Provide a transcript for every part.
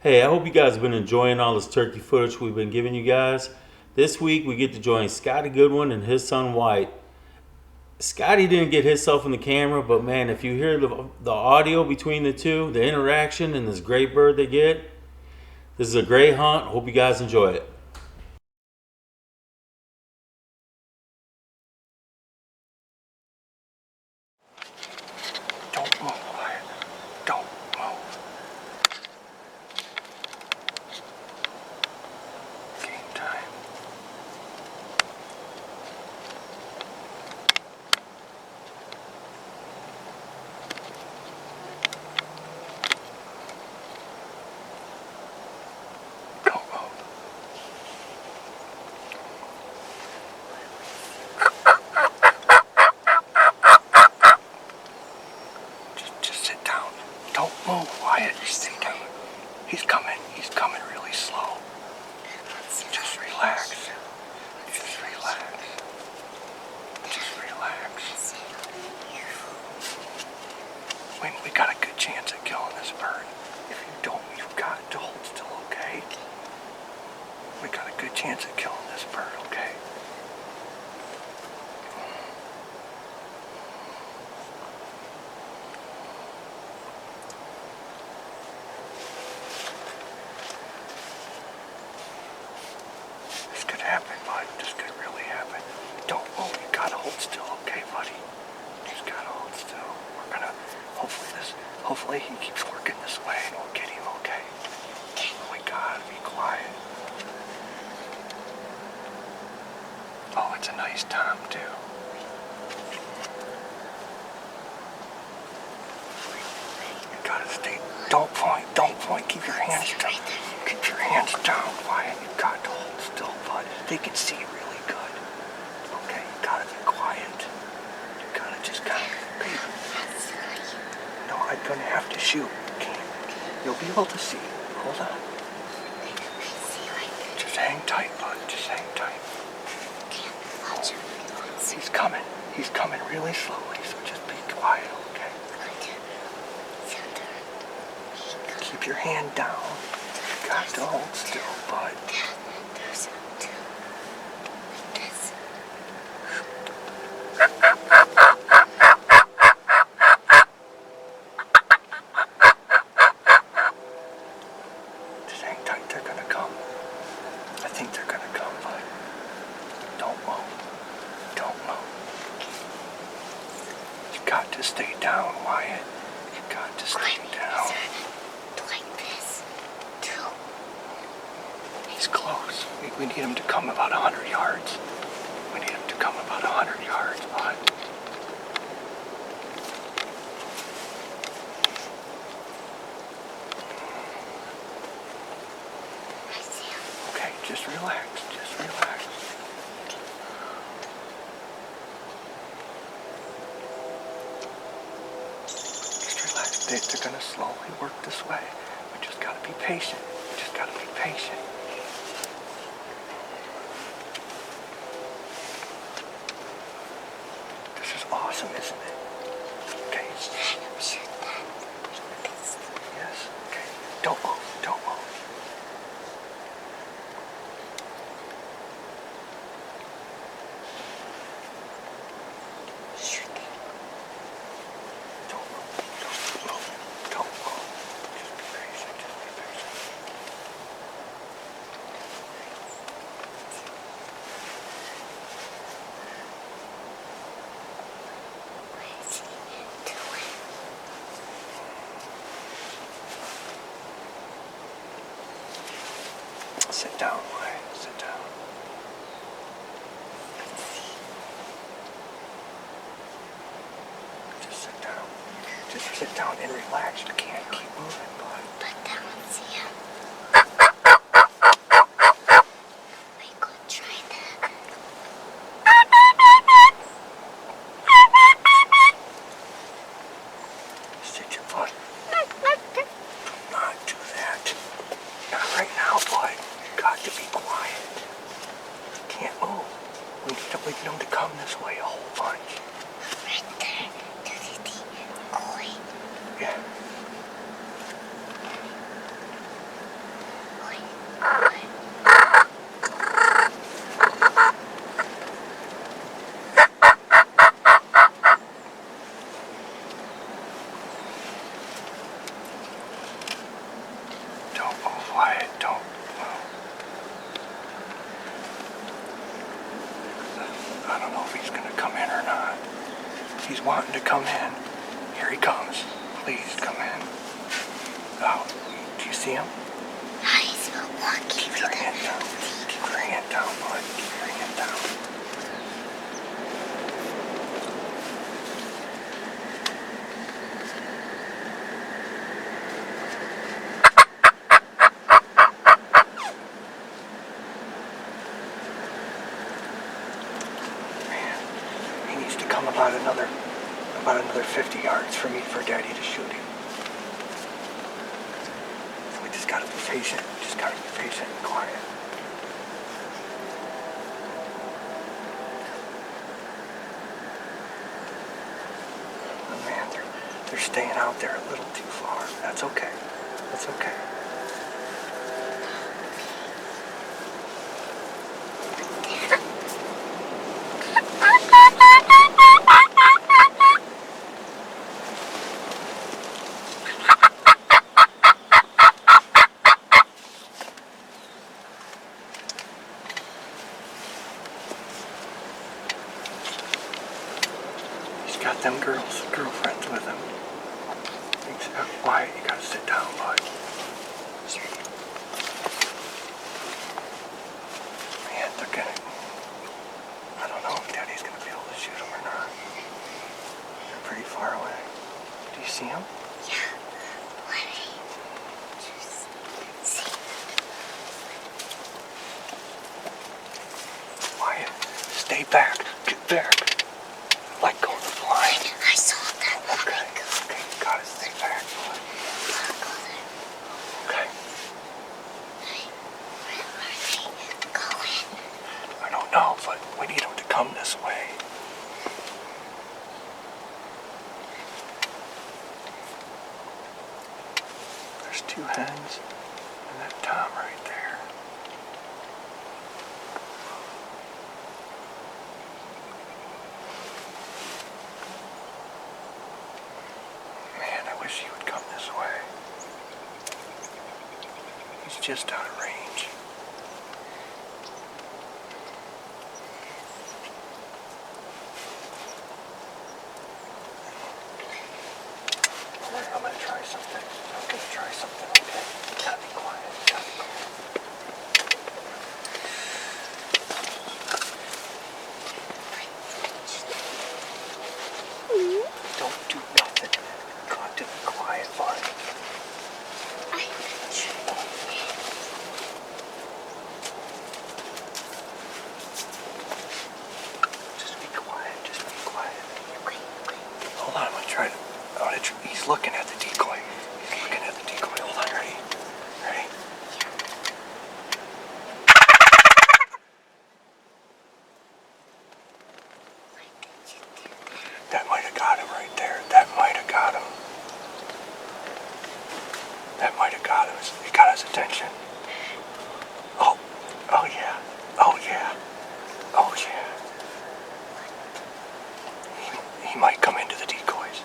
Hey, I hope you guys have been enjoying all this turkey footage we've been giving you guys. This week we get to join Scotty Goodwin and his son Wyatte. Scotty didn't get himself in the camera, but man, if you hear the audio between the two, the interaction and this great bird they get, this is a great hunt. Hope you guys enjoy it. Don't move, Wyatte. Don't move. Game time. Don't move. Just sit down. Don't move, Wyatte. Just sit down. He's coming. He's coming really slow. Just relax. Just relax. Just relax. We got a good chance at killing this bird. If you don't, you've got to hold still, okay? We got a good chance at killing this bird, okay? This could happen, bud. This could really happen. Don't move. You gotta hold still, okay, buddy? Just gotta hold still. We're gonna, hopefully he keeps working this way and we'll get him, okay? We gotta be quiet. Oh, it's a nice Tom, too. You gotta stay. Don't point. Keep your hands down. Keep your hands down, Wyatte. You got to hold still, bud. They can see really good. Okay, you gotta be quiet. You gotta just kind of be. No, I'm gonna have to shoot. You can't. You'll be able to see. Hold on. Just hang tight, bud. Just hang tight. He's coming. He's coming really slowly, so just be quiet, okay? Keep your hand down. You got to hold still, bud. Just hang tight. They're gonna come. I think they're gonna come, bud. Don't move. Don't move. You got to stay down, Wyatte. You got to stay down. He's close. We need him to come about 100 yards. We need him to come about 100 yards, bud. Okay, just relax. Just relax. Just relax. They're gonna slowly work this way. We just gotta be patient. We just gotta be patient. This is awesome, isn't it? Okay. Yes. Okay. Don't move. Don't move. Don't move. Don't move. Don't move. Just be patient. Just be patient. Sit down, Wyatte. Sit down. Just sit down. Just sit down and relax. You can't keep moving, bud. But I don't see him. I could try that. Sit your butt. Do not do that. Not right now, bud. You got to be quiet. You can't move. We need them to come this way a whole bunch. Right there. Do you see the going? Yeah. He's wanting to come in. Here he comes. Please come in. Oh, do you see him? He's walking. Keep your hand down. Keep your hand down, bud. Keep your hand down. Man, he needs to come about another 50 yards for Daddy to shoot him. So we just gotta be patient. Just gotta be patient and quiet. Oh man, they're staying out there a little too far. That's okay. That's okay. He's got them girlfriends with him. Wyatte, you gotta sit down, bud. Man, they're gonna... I don't know if Daddy's gonna be able to shoot him or not. They're pretty far away. Do you see him? Yeah. What are you? Just see. Wyatte, stay back. Get back. Let go of the blind. I saw that. Okay, you gotta stay back, bud. Okay. Where are they going? I don't know, but we need him to come this way. There's 2 hens and that Tom right there. Man, I wish he would come this way. He's just out of range. I'm gonna try something. Okay? You gotta be quiet. Don't do nothing. You got to be quiet, bud. Just be quiet. Hold on, I'm gonna try to... He's looking at the decoy. Hold on, ready? That might have got him right there. That might have got him. He got his attention. Oh yeah. He might come into the decoys.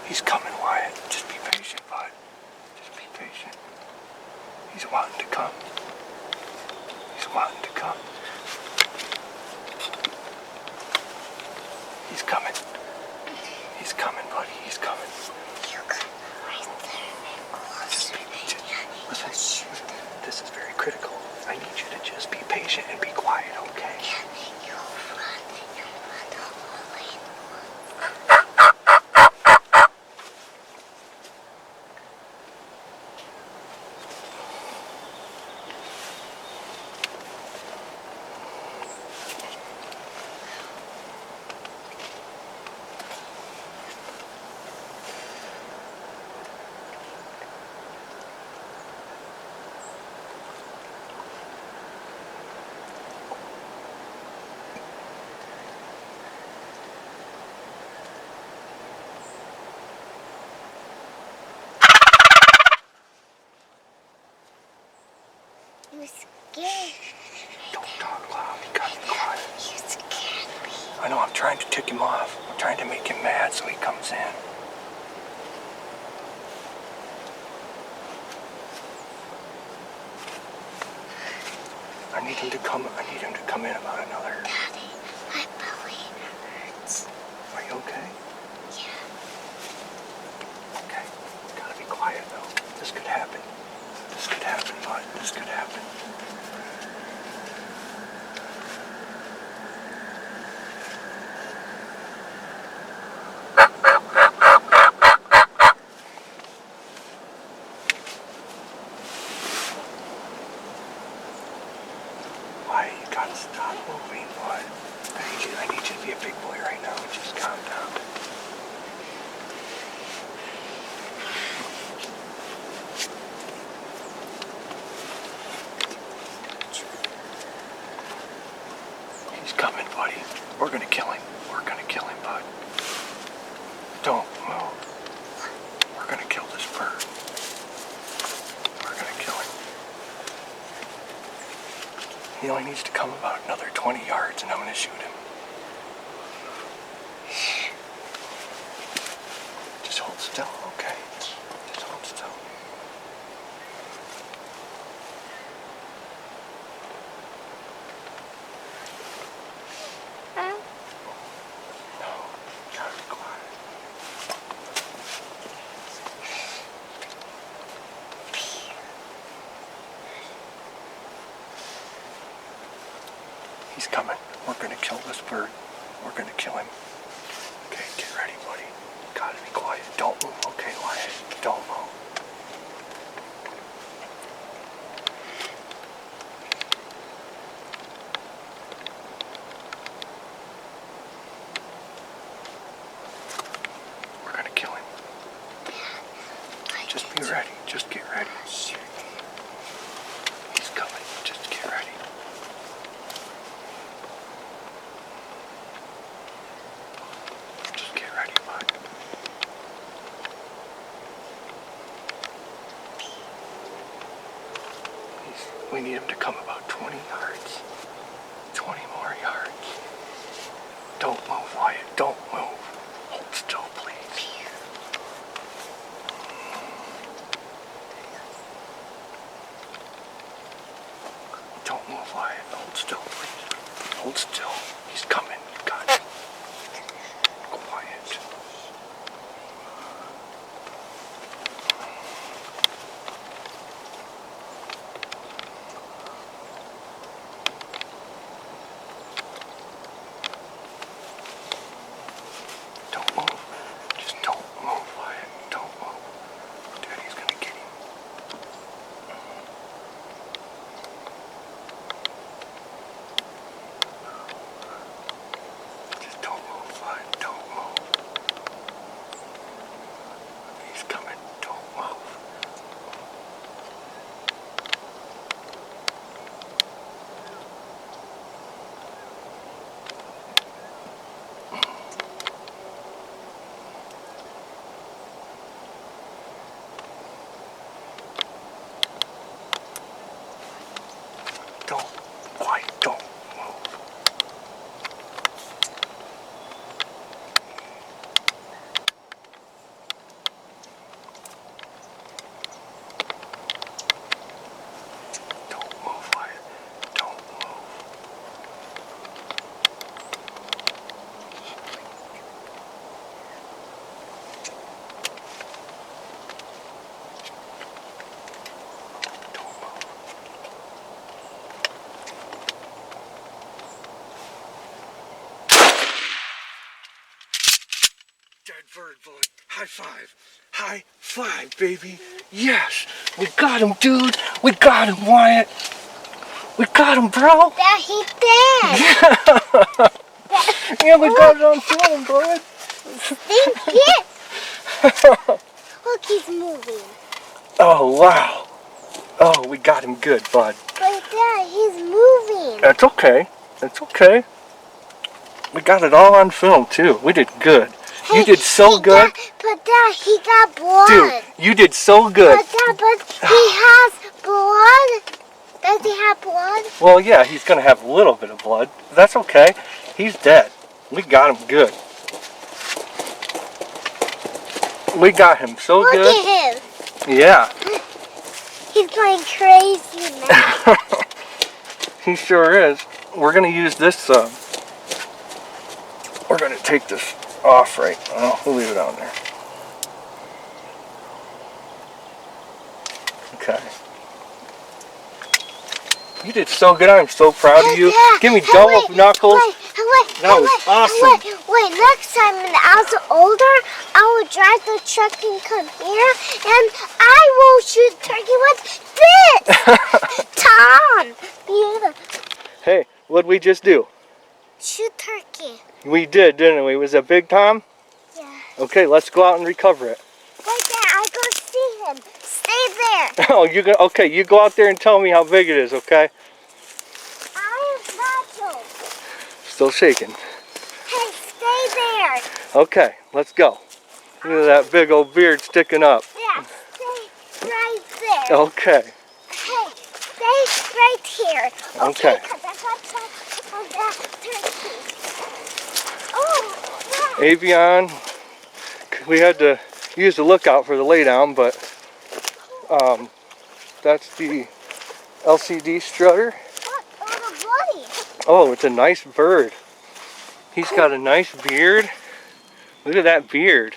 He's coming, Wyatte. Just be patient, bud. Just be patient. He's wanting to come. He's coming, buddy. He's coming. You got right there and closer. Listen, this is very critical. I need you to just be patient and be quiet, okay? You run the whole lane. You scared. Don't talk loud. You gotta be quiet. You scared me. I know, I'm trying to tick him off. I'm trying to make him mad so he comes in. I I need him to come in about another. Daddy, my belly hurts. Are you okay? Yeah. Okay. Gotta be quiet though. This could happen. This could happen, bud. This could happen. Why you gotta stop moving, bud? I need you to be a big boy right now. Just calm down. He's coming, buddy. We're gonna kill him. We're gonna kill him, bud. Don't move. We're gonna kill this bird. We're gonna kill him. He only needs to come about another 20 yards and I'm gonna shoot him. Just hold still, okay? Just hold still. No, gotta be quiet. He's coming. We're gonna kill this bird. We're gonna kill him. Okay, get ready, buddy. Gotta be quiet. Don't move, okay, Wyatte? Don't move. We're gonna kill him. Just be ready. Just get ready. He's coming. Just get ready. Just get ready, bud. We need him to come about 20 yards. 20 more yards. Don't move, Wyatte. Don't move. Hold still, please. Don't move, Wyatte. Hold still, please. Hold still. He's coming. You got it. Quiet. Don't move. Just don't move, Wyatte. Don't move. Daddy's gonna get him. Just don't move, Wyatte. Don't move. He's coming. Don't move. Don't. Quiet. Don't move. Don't move, Wyatte. Don't move. Don't move. Dead bird, bud. High five. High five, baby. Yes. We got him, dude. We got him, Wyatte. We got him, bro. Dad, he's dead. Yeah, we got it on film, bud. Thank you. Look, he's moving. Oh, wow. Oh, we got him good, bud. But Dad, he's moving. That's okay. That's okay. We got it all on film, too. We did good. You Hey, did so he good. But Dad, he got blood. Dude, you did so good. But he has blood. Does he have blood? Well, yeah, he's going to have a little bit of blood. That's okay. He's dead. We got him good. We got him so Look good. at him. Yeah. He's going crazy now. He sure is. We're gonna use this. We're gonna take this off right. Oh, we'll leave it on there. Okay. You did so good. I'm so proud of you. Yeah. Give me Hey, double wait, knuckles. That was awesome. Wait, next time when I was older, I will drive the truck and come here, and I will shoot turkey with this. Tom, beautiful. Hey, what'd we just do? Shoot turkey. We did, didn't we? Was that big, Tom? Yeah. Okay, let's go out and recover it. Right there, I go see him. Stay there. Oh, you go. Okay, you go out there and tell me how big it is. Okay. I am natural. Still shaking. Hey, stay there. Okay, let's go. Look at that big old beard sticking up. Yeah, stay right there. Okay. Hey, stay right here. Okay. 'Cause I got touch on that turkey. Oh, yeah. Avion, we had to use the lookout for the laydown, but that's the LCD strutter. What? Oh, the bloody. Oh, it's a nice bird. He's got a nice beard. Look at that beard.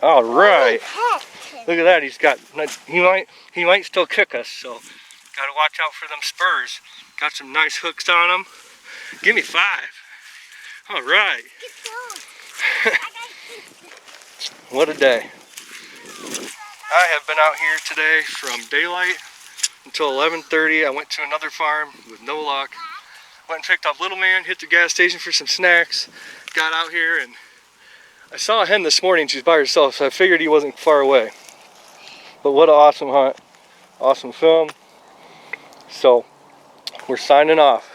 All right. Heck. Look at that. He's got. He might still kick us. So, gotta watch out for them spurs. Got some nice hooks on them. Give me 5. All right. Get going. What a day. I have been out here today from daylight until 11:30. I went to another farm with no luck. Went and picked up Little Man, hit the gas station for some snacks. Got out here and I saw a hen this morning. She's by herself, so I figured he wasn't far away. But what an awesome hunt. Awesome film. So, we're signing off.